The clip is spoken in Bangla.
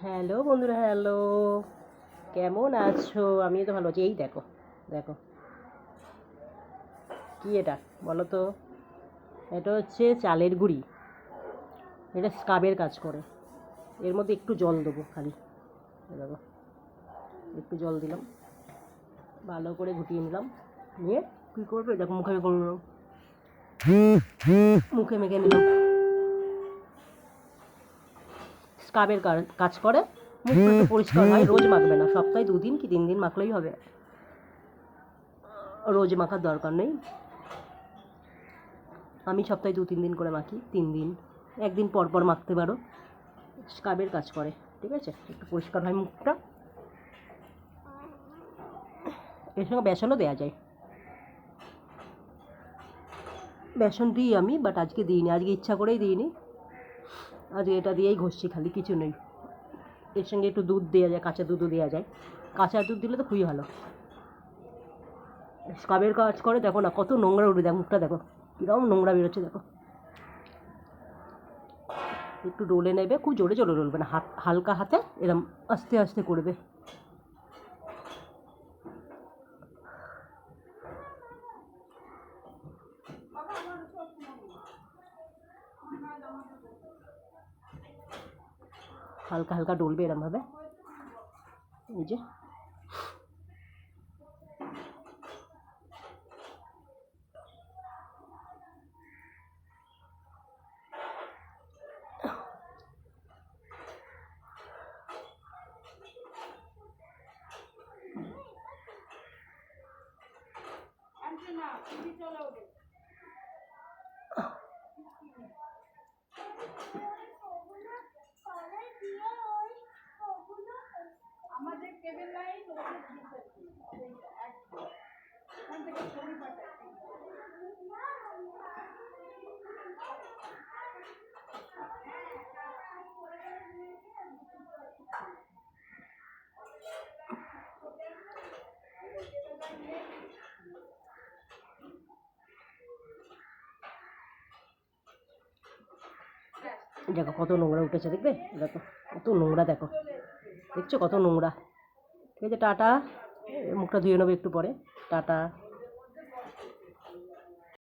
হ্যালো বন্ধুরা, হ্যালো, কেমন আছো? আমিও তো ভালো আছি। এই দেখো দেখো, কি এটা বলো তো? এটা হচ্ছে চালের গুঁড়ি। এটা স্ক্রাবের কাজ করে। এর মধ্যে একটু জল দেবো খালি। দেখো, একটু জল দিলাম, ভালো করে ঘুটিয়ে নিলাম। নিয়ে কী করবে দেখো, মুখে করে নিলাম, মুখে মেখে নিলাম। স্ক্রাবের কাজ করে, মুখটা একটু পরিষ্কার হয়। রোজ মাখবে না, সপ্তাহে 2 দিন কি 3 দিন মাখলেই হবে। রোজ মাখার দরকার নেই। আমি সপ্তাহে 2-3 দিন করে মাখি। 3 দিন, একদিন পর পর মাখতে পারো। স্ক্রাবের কাজ করে, ঠিক আছে? একটু পরিষ্কার হয় মুখটা। এর সঙ্গে বেসনও দেওয়া যায়। বেসন দিই আমি, বাট আজকে দিইনি, আজকে ইচ্ছা করেই দিইনি। আজকে এটা দিয়েই ঘষছি, খালি কিছু নেই। এর সঙ্গে একটু দুধ দেওয়া যায়, কাঁচা দুধও দেওয়া যায়। কাঁচা দুধ দিলে তো খুবই ভালো। স্ক্রাবের কাজ করে। দেখো না কত নোংরা উঠে, দেখো মুখটা দেখো কীরকম নোংরা বেরোচ্ছে। দেখো, একটু ডলে নেবে, খুব জোরে জোরে ডলবে না, হালকা হাতে এরম আস্তে আস্তে করবে। হালকা হালকা ডলবে এরমভাবে। এই যে দেখো কত নোংরা উঠেছে, দেখবে? দেখো কত নোংরা, দেখো, দেখছো কত নোংরা। ঠিক আছে, টাটা। মুখটা ধুয়ে নেবো একটু পরে। টাটা।